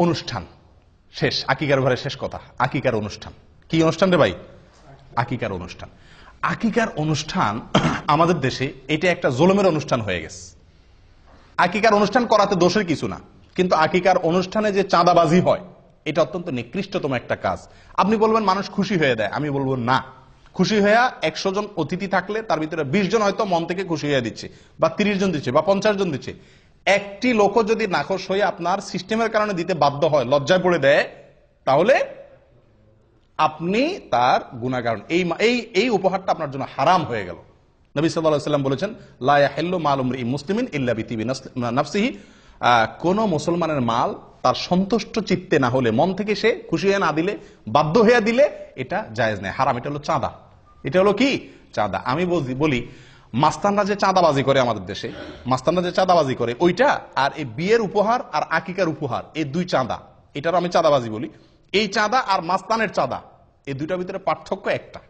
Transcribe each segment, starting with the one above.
অনুষ্ঠান শেষ, আকিকার ঘরে শেষ কথা, আকিকার অনুষ্ঠান। কি অনুষ্ঠান রে ভাই? আকিকার অনুষ্ঠান। আকিকার অনুষ্ঠান আমাদের দেশে এটা একটা জুলুমের অনুষ্ঠান হয়ে গেছে। আকিকার অনুষ্ঠান করাতে দোষের কিছু না, কিন্তু আকিকার অনুষ্ঠানে যে চাঁদাবাজি হয় এটা অত্যন্ত নিকৃষ্টতম একটা কাজ। আপনি বলবেন মানুষ খুশি হয়ে দেয়, আমি বলবো না। খুশি হয়ে 100 জন অতিথি থাকলে তার ভিতরে 20 জন হয়তো মন থেকে খুশি হয়ে দিচ্ছে, বা 30 জন দিচ্ছে, বা 50 জন দিচ্ছে। একটি লোকও যদি নাখোশ হয়ে আপনার সিস্টেমের কারণে দিতে বাধ্য হয়, লজ্জায় পড়ে দেয়, তাহলে আপনি তার গুনাহগার। এই উপহারটা আপনার জন্য হারাম হয়ে গেল। নবী সাল্লাল্লাহু আলাইহি ওয়াসাল্লাম বলেছেন, লা ইয়াহিল্লু মালু ইমরিইন মুসলিমিন ইল্লা বিতিবি নাফসিহি। কোন মুসলমানের মাল তার সন্তুষ্ট চিত্তে না হলে, মন থেকে সে খুশি হয়ে না দিলে, বাধ্য হয়ে দিলে এটা জায়েজ নেই, হারাম। এটা হলো চাঁদা। এটা হলো কি? চাঁদা। আমি বলি মাস্তানরা যে চাঁদাবাজি করে আমাদের দেশে, মাস্তানরা যে চাঁদাবাজি করে ওইটা, আর এই বিয়ের উপহার আর আকিকার উপহার, এই দুই চাঁদা, এটারও আমি চাঁদাবাজি বলি। এই চাঁদা আর মাস্তানের চাঁদা, এই দুইটার ভিতরে পার্থক্য একটা,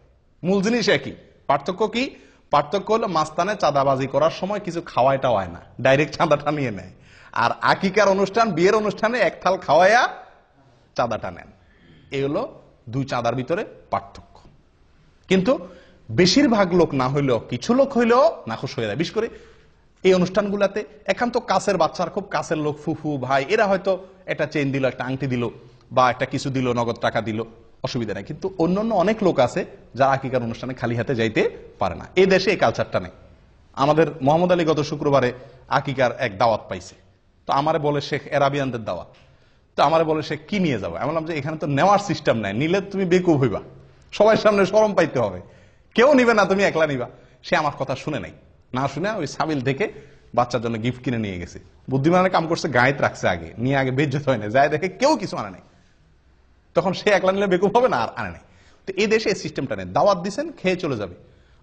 মূল জিনিস একই। পার্থক্য কি? পার্থক্য হলো মাস্তানে চাঁদাবাজি করার সময় কিছু খাওয়ায় টাওয়ায় না, ডাইরেক্ট চাঁদাটা নিয়ে নেয়। আর আকিকার অনুষ্ঠান, বিয়ের অনুষ্ঠানে এক থাল খাওয়াইয়া চাঁদাটা নেন। এই হলো দুই চাঁদার ভিতরে পার্থক্য। কিন্তু বেশিরভাগ লোক না হইলেও কিছু লোক হইলেও নাখোশ হয়ে যায়। বিশেষ করে এই অনুষ্ঠানগুলাতে একান্ত কাছের বাচ্চার, খুব কাছের লোক, ফুফু ভাই, এরা হয়তো একটা চেইন দিল, একটা আংটি দিল, বা একটা কিছু দিল, নগদ টাকা দিল, অসুবিধা নেই। কিন্তু অন্যান্য অনেক লোক আছে যারা আকিকার অনুষ্ঠানে খালি হাতে যাইতে পারে না। এই দেশে এই কালচারটা নেই। আমাদের মোহাম্মদ আলী গত শুক্রবারে আকিকার এক দাওয়াত পাইছে, তো আমারে বলে শেখ এরাবিয়ানদের দাওয়াত, তো আমারে বলে শেখ কি নিয়ে যাবো? আমি বললাম যে এখানে তো নেওয়ার সিস্টেম নাই, নিলে তুমি বেকুব হইবা, সবার সামনে শরম পাইতে হবে, কেউ নিবে না, তুমি একলা নিবা। সে আমার কথা শুনে নাই, না শুনে ওই সাবিল থেকে বাচ্চার জন্য গিফট কিনে নিয়ে গেছে। বুদ্ধিমানের কাম করছে, গায়েত রাখছে আগে, নিয়ে আগে বেজ্জত হয় না, যায় দেখে কেউ কিছু আনে নাই, তখন সে একলা নিলে বেকুব হবে না, আর আনে নাই। তো এই দেশে এই সিস্টেমটা নেই। দাওয়াত দিচ্ছেন, খেয়ে চলে যাবে।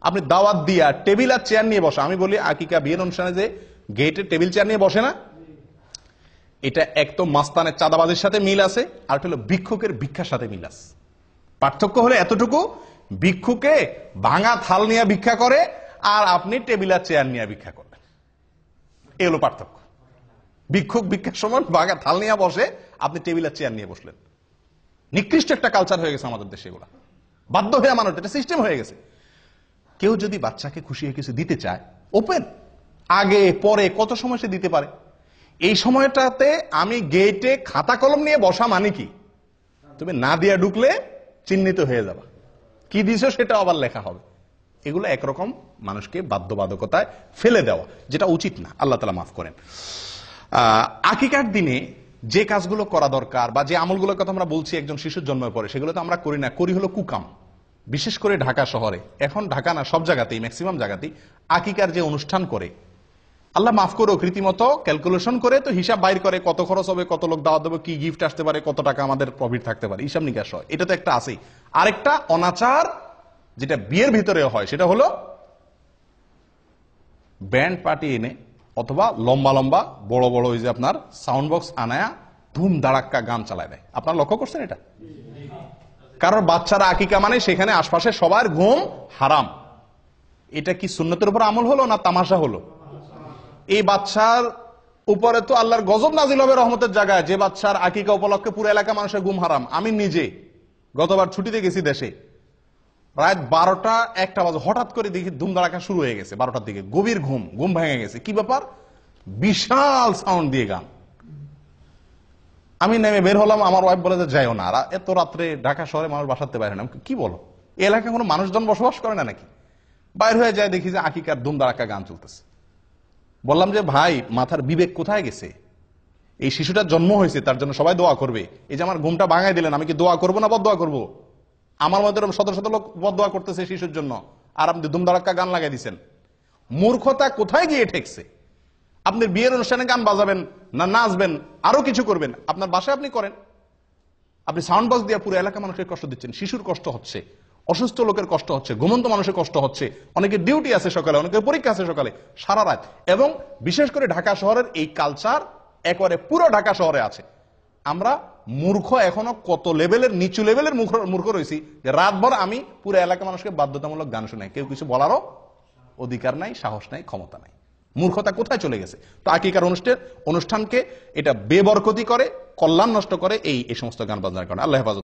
আপনি দাওয়াত দিয়া টেবিল আর চেয়ার নিয়ে বসা, আমি বলি আকিকা বিয়ের অনুষ্ঠানে যে গেটে টেবিল চেয়ার নিয়ে বসে না, এটা এক তো মাস্তানের চাঁদাবাজির সাথে মিল আছে, আর হলো ভিক্ষুকের ভিক্ষার সাথে মিল আছে। পার্থক্য হলে এতটুকু, ভিক্ষুকে ভাঙা থাল নিয়ে ভিক্ষা করে, আর আপনি টেবিল আর চেয়ার নিয়ে ভিক্ষা করবেন। এই হলো পার্থক্য। ভিক্ষুক ভিক্ষার সময় ভাঙা থাল নিয়ে বসে, আপনি টেবিল আর চেয়ার নিয়ে বসলেন। নিকৃষ্ট একটা কালচার হয়ে গেছে আমাদের দেশে এগুলা, বাধ্য হয়ে মানুষ, এটা সিস্টেম হয়ে গেছে। কেউ যদি বাচ্চাকে খুশি হয়ে কিছু দিতে চায়, ওপেন, আগে পরে কত সময় সে দিতে পারে। এই সময়টাতে আমি গেটে খাতা কলম নিয়ে বসা মানে কি? তুমি না দিয়া ঢুকলে চিহ্নিত হয়ে যাবা, কি দিছো সেটা আবার লেখা হবে। এগুলো একরকম মানুষকে বাধ্যবাধকতায় ফেলে দেওয়া, যেটা উচিত না। আল্লাহ তাআলা মাফ করেন। আকিকার দিনে যে কাজগুলো করা দরকার, বা যে আমলগুলোর কথা আমরা বলছি একজন শিশুর জন্মের পরে, সেগুলো তো আমরা করি না, করি হলো কুকাম। বিশেষ করে ঢাকা শহরে, এখন ঢাকা না সব জায়গাতেই, ম্যাক্সিমাম জায়গাতেই আকিকার যে অনুষ্ঠান করে, আল্লাহ মাফ করুক, রীতিমতো ক্যালকুলেশন করে তো হিসাব বাইর করে, কত খরচ হবে, কত লোক দাওয়াত দেবো, কি গিফট আসতে পারে, কত টাকা আমাদের প্রফিট থাকতে পারে, হিসাব নিকাশ হয়। এটা তো একটা আছেই। আরেকটা অনাচার যেটা বিয়ের ভিতরে হয়, সেটা হলো ব্যান্ড পার্টি এনে, অথবা লম্বা লম্বা বড় বড় ওই যে আপনার সাউন্ড বক্স আনায়া ধুম ধাড়াক্কা গান চালায় দেয়। আপনারা লক্ষ্য করছেন এটা? কারণ বাচ্চারা আকিকা মানে সেখানে আশপাশে সবার ঘুম হারাম। এটা কি সুন্নতের উপর আমল হলো না তামাশা হলো? এই বাচ্চার উপরে তো আল্লাহর গজব নাজিল হবে রহমতের জায়গায়, যে বাচ্চার আকিকা উপলক্ষে পুরো এলাকা মানুষের ঘুম হারাম। আমি নিজে গতবার ছুটিতে গেছি দেশে, রাত 12টা-1টা বাজে, হঠাৎ করে দেখি ধুমধাড়াকা শুরু হয়ে গেছে 12টার দিকে, গভীর ঘুম ভেঙে গেছে। কি ব্যাপার? বিশাল সাউন্ড দিয়ে গান। আমি নেমে বের হলাম, আমার ওয়াইফ বলে যে যাইও না, এত রাত্রে ঢাকা শহরে মানুষ বাসাতে বাইরে না। কি বলো, এই এলাকায় কোনো মানুষজন বসবাস করে না নাকি? বাইর হয়ে যায়, দেখি যে আকিকার ধুমধাড়াকা গান চলতেছে। বললাম যে ভাই, মাথার বিবেক কোথায় গেছে? এই শিশুটার জন্ম হয়েছে, তার জন্য সবাই দোয়া করবে। এই যে আমার ঘুমটা ভাঙাই দিলেন, আমি কি দোয়া করবো না বদদোয়া করবো? আমার মধ্যে শত শত লোক বদদোয়া করতেছে শিশুর জন্য, আর আপনি ধুমধাড়াক্কা গান লাগাই দিচ্ছেন। মূর্খতা কোথায় গিয়ে ঠেকছে? আপনি বিয়ের অনুষ্ঠানে গান বাজাবেন না, নাচবেন, আরো কিছু করবেন, আপনার বাসায় আপনি করেন। আপনি সাউন্ড বক্স দিয়ে পুরো এলাকা মানুষের কষ্ট দিচ্ছেন। শিশুর কষ্ট হচ্ছে, অসুস্থ লোকের কষ্ট হচ্ছে, ঘুমন্ত মানুষের কষ্ট হচ্ছে, অনেকের ডিউটি আছে সকালে, অনেকের পরীক্ষা আছে সকালে, সারা রাত। এবং বিশেষ করে ঢাকা শহরের এই কালচার একেবারে পুরো ঢাকা শহরে আছে। আমরা মূর্খ, এখনো কত লেভেলের, নিচু লেভেলের মূর্খ রয়েছি, যে রাতভর আমি পুরো এলাকা মানুষকে বাধ্যতামূলক গান শোনাই, কেউ কিছু বলারও অধিকার নাই, সাহস নাই, ক্ষমতা নাই। মূর্খতা কোথায় চলে গেছে? তো আকিকার অনুষ্ঠানকে এটা বেবরকতি করে, কল্যাণ নষ্ট করে এই সমস্ত গান বাজনার কারণে। আল্লাহ হেফাজত